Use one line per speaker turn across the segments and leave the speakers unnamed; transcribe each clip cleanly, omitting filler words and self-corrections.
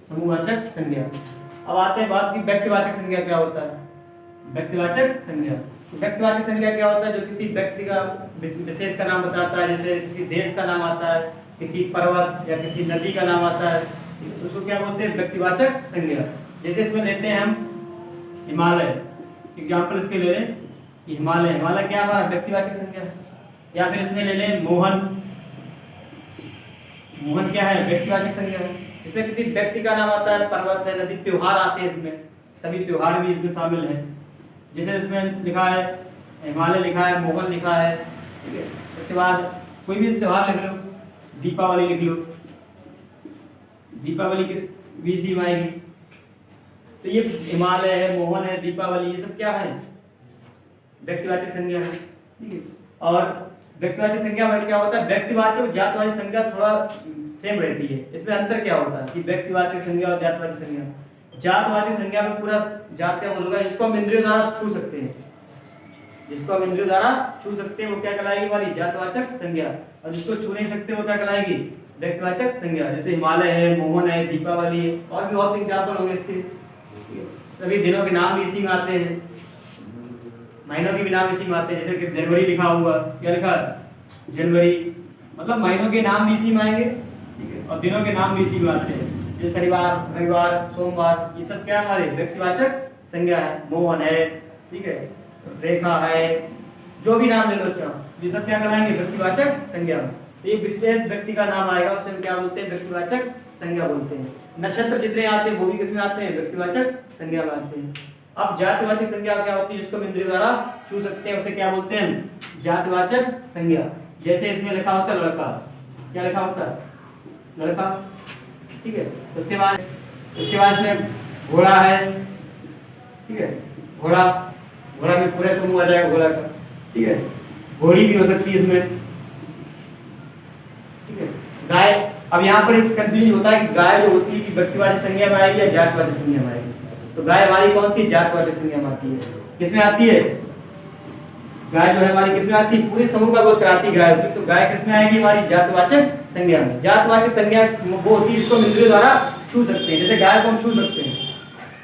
समूहवाचक संज्ञा। अब आते हैं बात की व्यक्तिवाचक संज्ञा क्या होता है। व्यक्तिवाचक संज्ञा, तो व्यक्तिवाचक संज्ञा क्या होता है, जो किसी व्यक्ति का विशेष का नाम बताता है, जैसे किसी देश का नाम आता है, किसी पर्वत या किसी नदी का नाम आता है, तो उसको क्या बोलते हैं, व्यक्तिवाचक संज्ञा। जैसे इसमें लेते हैं हम हिमालय, एग्जाम्पल इसके ले लें कि हिमालय, हिमालय क्या है, व्यक्तिवाचक संज्ञा है। या फिर इसमें ले लें मोहन, मोहन क्या है, व्यक्तिवाचक संज्ञा है। इसमें किसी व्यक्ति का नाम आता है, पर्वत है, नदी, त्योहार आते हैं इसमें, सभी त्योहार भी इसमें शामिल हैं। जैसे इसमें लिखा है हिमालय, लिखा है मोहन, लिखा है, ठीक है। उसके बाद कोई भी त्योहार लिख लो, दीपावली लिख लो, दीपावली किस विधि में आएगी, तो ये हिमालय है, मोहन है, दीपावली, ये सब क्या है, व्यक्तिवाचक संज्ञा है, ठीक है। और व्यक्तिवाचक संज्ञा में क्या होता है, व्यक्तिवाचक और जातवाचक संज्ञा थोड़ा सेम रहती है। इसमें अंतर क्या होता है कि व्यक्तिवाचक संज्ञा और जातवाचक संज्ञा, जातवाचक संज्ञा में पूरा जात क्या बोलूंगा, जिसको हम इंद्रियों द्वारा छू सकते हैं, जिसको हम इंद्रियों द्वारा छू सकते हैं वो क्या कहलाएगी, हमारी जातवाचक संज्ञा। और जिसको छू नहीं सकते वो क्या कहलाएगी, व्यक्तिवाचक संज्ञा। जैसे हिमालय है, मोहन है, दीपावली है, और भी बहुत एग्जाम्पल होंगे इसके। सभी दिनों के नाम भी इसी में आते हैं, महीनों के भी नाम इसी में आते हैं। जैसे कि जनवरी लिखा हुआ, क्या लिखा है, जनवरी, मतलब महीनों के नाम भी इसी में आएंगे, ठीक है, और दिनों के नाम भी इसी में आते हैं। जैसे शनिवार, रविवार, सोमवार, ये सब क्या हमारे व्यक्तिवाचक संज्ञा है। मोहन है, ठीक है, रेखा है, जो भी नाम ले लो चाहो, ये सब क्या कहलाएंगे, व्यक्तिवाचक संज्ञा। एक विशेष व्यक्ति का नाम आएगा उसे हम क्या बोलते हैं, व्यक्तिवाचक संज्ञा बोलते हैं। नक्षत्र जितने आते हैं वो भी किसमें आते हैं, व्यक्तिवाचक संज्ञा में आते हैं। अब जातवाचक संज्ञा क्या होती है, जिसको हम इंद्रियों द्वारा छू सकते हैं उसे क्या बोलते हैं, जातवाचक संज्ञा। जैसे इसमें लिखा होता है लड़का, क्या लिखा होता है, लड़का, ठीक है। उसके बाद इसमें घोड़ा है, ठीक है, घोड़ा, घोड़ा में पूरे समूह आ जाएगा घोड़ा का, ठीक है। घोड़ी भी हो सकती है इसमें, ठीक है। गाय, अब यहाँ पर एक कंफ्यूजन होता है कि गाय जो होती है कि व्यक्तिवाचक संज्ञा में आएगी या जातवाचक संज्ञा में आएगी। तो गाय हमारी कौन सी, जातवाचक संज्ञा में आती है। किसमें आती है, गाय जो है हमारी किसमें आती है, पूरे समूह का गोत्र कराती गाय होती है, तो गाय किसमें आएगी, हमारी जातवाचक संज्ञा में। जातवाचक संज्ञा वो होती है जिसको इंद्रियों द्वारा छू सकते हैं। जैसे गाय को हम छू सकते हैं,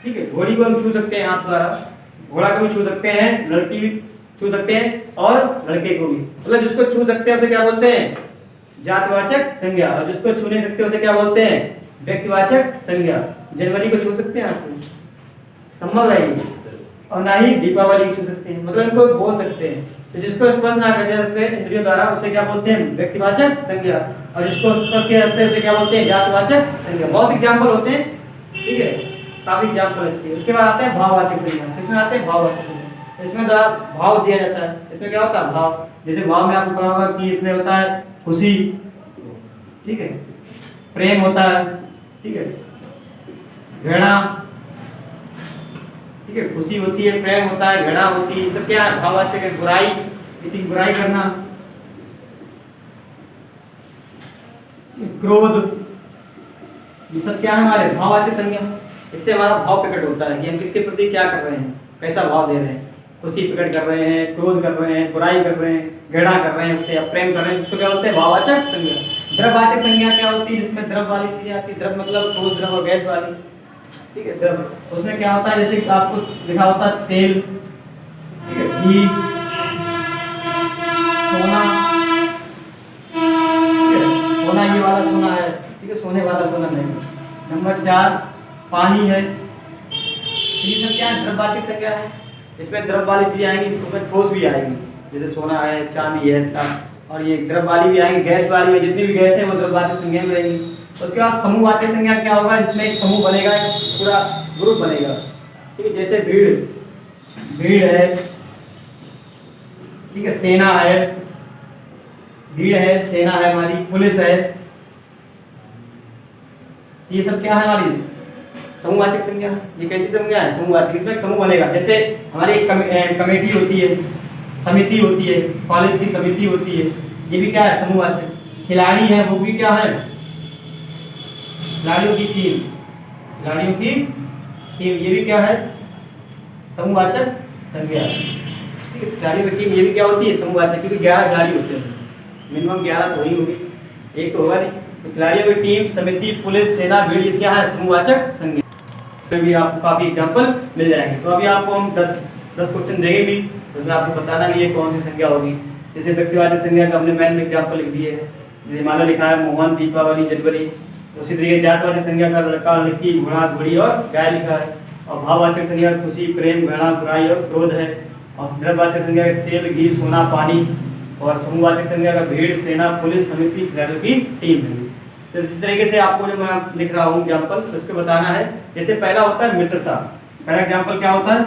ठीक है, घोड़ी को हम छू सकते हैं हाथ द्वारा, घोड़ा को भी छू सकते हैं, लड़की भी छू सकते हैं, और लड़के को भी, मतलब जिसको छू सकते हैं उसे क्या बोलते हैं, जातवाचक संज्ञा। और जिसको छू नहीं सकते उसे क्या बोलते हैं, व्यक्तिवाचक संज्ञा। जनवरी को छू सकते हैं आपसे, संभव है ये, और ना ही दीपावली को छू सकते हैं, मतलब इनको बोल सकते हैं। तो जिसको स्पर्श ना कर सकते इंद्रियों द्वारा उसे क्या बोलते हैं, व्यक्तिवाचक संज्ञा। और जिसको स्पर्श किया जाता है उसे क्या बोलते हैं, जातवाचक संज्ञा। बहुत एग्जाम्पल होते हैं, ठीक है, काफी एग्जाम्पल इसके। उसके बाद आते हैं भाववाचक संज्ञा। इसमें आते हैं भाववाचक संज्ञा, इसमें द्वारा भाव दिया जाता है। इसमें क्या होता है, भाव। जैसे भाव में आपको पता होगा कि इसमें होता है खुशी, ठीक है, प्रेम होता है, ठीक है, घृणा, ठीक है, खुशी होती है, प्रेम होता है, घृणा होती है, सब क्या है, भाववाचक है। बुराई, किसी की बुराई करना, क्रोध, ये सब क्या है, हमारे भाववाचक संज्ञा। इससे हमारा भाव प्रकट होता है कि हम किसके प्रति क्या कर रहे हैं, कैसा भाव दे रहे हैं। खुशी प्रकट कर रहे हैं, क्रोध कर रहे हैं, बुराई कर रहे हैं, घृणा कर रहे हैं उससे, या प्रेम कर रहे हैं, उसको क्या बोलते हैं, भाववाचक संज्ञा। द्रव्यवाचक संज्ञा क्या होती है, जिसमें द्रव्य वाली चीजें आती है। द्रव्य मतलब ठोस द्रव्य और गैस वाली, ठीक है, द्रव्य। उसमें क्या होता है, जैसे आपको लिखा होता है तेल, ठीक है, घी, सोना, ठीक है, सोना ये वाला सोना है, ठीक है, सोने वाला सोना नहीं। नंबर 4 पानी है। ये सब क्या है, द्रव्यवाचक संज्ञा है। इसमें द्रव्य वाली चीजें आएंगी, उसमें ठोस भी आएगी, जैसे सोना है, चांदी है, और ये द्रव्य वाली भी आएंगी, गैस वाली है, जितनी भी गैस है वो द्रव्यवाचक संज्ञा में रहेंगी। उसके बाद समूहवाचक संज्ञा क्या होगा, जिसमें एक समूह बनेगा, पूरा ग्रुप बनेगा, ठीक है। जैसे भीड़, भीड़ है, ठीक है, सेना है, भीड़ है, सेना है हमारी, पुलिस है, ये सब क्या है, हमारी समूहवाचक संज्ञा। ये कैसी संज्ञा है, समूहवाचक। इसमें एक समूह बनेगा। जैसे हमारी एक कमेटी होती है, समिति होती है, कॉलेज की समिति होती है, ये भी क्या है, समूहवाचक। खिलाड़ी है, वो भी क्या है, खिलाड़ियों की टीम, खिलाड़ियों की टीम, ये भी क्या है, समूहवाचक संज्ञा। ठीक है, खिलाड़ियों की टीम ये भी क्या होती है, समूहवाचक, क्योंकि 11 खिलाड़ी होते हैं, मिनिमम 11 तो ही होगी, एक तो होगा नहीं। तो खिलाड़ियों की टीम, समिति, पुलिस, सेना, भीड़, ये क्या है? समूहवाचक संज्ञा। इसमें भी आपको काफी एग्जाम्पल मिल जाएंगे। तो अभी आपको हम 10 क्वेश्चन देंगे भी, तो उसमें आपको बताना भी है कौन सी संज्ञा होगी। जैसे व्यक्तिवाचक संज्ञा का हमने मैन में एग्जाम्पल लिख दिए है, जैसे मान लो लिखा है मोहन, दीपावली, जनवरी। उसी तरीके जातवाचक संज्ञा का लड़का, लड़की, घोड़ा, घोड़ी और गाय लिखा है। और भाववाचक संज्ञा खुशी, प्रेम, घृणा, बुराई और क्रोध है। और द्रव्यवाचक संज्ञा का तेल, घी, सोना, पानी। और समूहवाचक संज्ञा का भीड़, सेना, पुलिस, समिति, खिलाड़ियों की टीम है। तो इस तरीके से आपको जो मैं लिख रहा हूँ एग्जाम्पल, उसको बताना है। जैसे पहला होता है मित्रता। पहला एग्जाम्पल क्या होता है?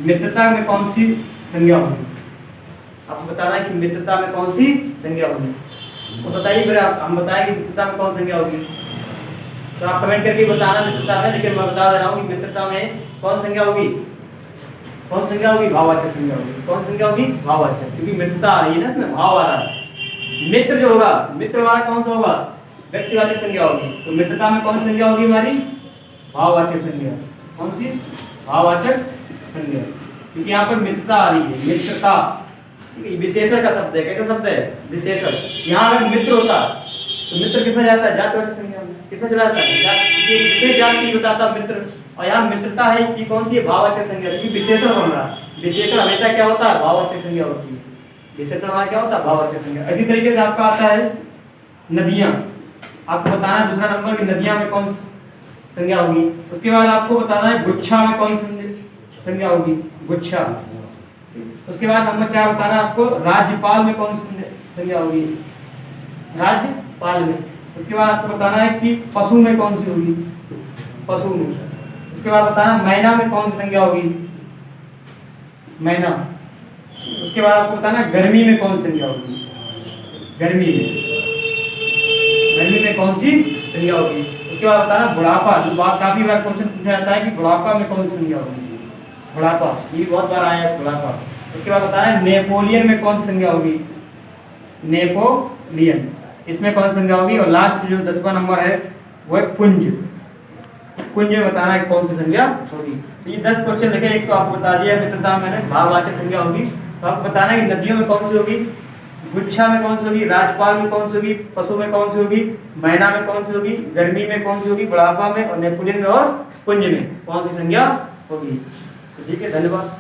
मित्रता में कौन सी संज्ञा होगी? आपको बताना है कि मित्रता में कौन सी संज्ञा होगी। तो बताइए फिर आप, हम बताएंगे मित्रता में कौन संज्ञा होगी। तो आप कमेंट करके बताना मित्रता में, लेकिन मैं बता दे रहा हूँ कि मित्रता में कौन संज्ञा होगी? कौन संज्ञा होगी? भाववाचक संज्ञा होगी। कौन संज्ञा होगी? भाववाचक, क्योंकि मित्रता आ रही है ना, इसमें भाव आ रहा है। मित्र जो होगा, मित्र वाला कौन सा होगा? व्यक्तिवाचक संज्ञा होगी। तो मित्रता में कौन सी संज्ञा होगी हमारी? भाववाचक संज्ञा। कौन सी? भाववाचक संज्ञा, क्योंकि यहाँ पर मित्रता आ रही है। मित्रता विशेषण का शब्द है। कैसा शब्द है? विशेषण। यहाँ अगर मित्र होता तो मित्र किसमें जाता है? जातवाचक संज्ञा में। किसमें चला जाता है? ये विशेष जात की बताता मित्र। और यहाँ मित्रता है कि कौन सी है? भाववाचक संज्ञा, क्योंकि विशेषण बन रहा है। विशेषण हमेशा क्या होता है? भाववाचक संज्ञा होती है। विशेषण हमारा क्या होता है? भाववाचक संज्ञा। इसी तरीके से आपका आता है नदियाँ। आपको बताना है दूसरा नंबर की नदियाँ में कौन संज्ञा होगी। उसके बाद आपको बताना है गुच्छा में कौन संज्ञा होगी? गुच्छा। उसके बाद नंबर 4 बताना आपको राज्यपाल में कौन सी संज्ञा होगी? राज्यपाल में। उसके बाद आपको बताना है कि पशु में कौन सी होगी? पशु में। उसके बाद बताना मैना में कौन सी संज्ञा होगी? मैना। उसके बाद आपको बताना गर्मी में कौन सी संज्ञा होगी? गर्मी में। गर्मी में कौन सी संज्ञा होगी? उसके बाद बताना बुढ़ापा। जो काफी बार क्वेश्चन पूछा जाता है कि बुढ़ापा में कौन सी संज्ञा होगी? बुढ़ापा, ये बहुत बार आया है बुढ़ापा। उसके बाद बताना नेपोलियन में कौन सी संज्ञा होगी? नेपोलियन, इसमें कौन सी संज्ञा होगी? और लास्ट जो 10वां नंबर है वो है पुंज। पुंज में बताना है कौन सी संज्ञा होगी। तो ये 10 क्वेश्चन लिखे। एक तो आपको बता दिया मित्रता में मैंने भाववाचक संज्ञा होगी। तो आपको बताना है कि नदियों में कौन सी होगी, गुच्छा में कौन सी होगी, राज्यपाल में कौन सी होगी, पशु में कौन सी होगी, मैना में कौन सी होगी, गर्मी में कौन सी होगी, बुढ़ापा में, और नेपोलियन में और पुंज में कौन सी संज्ञा होगी। ठीक है, धन्यवाद।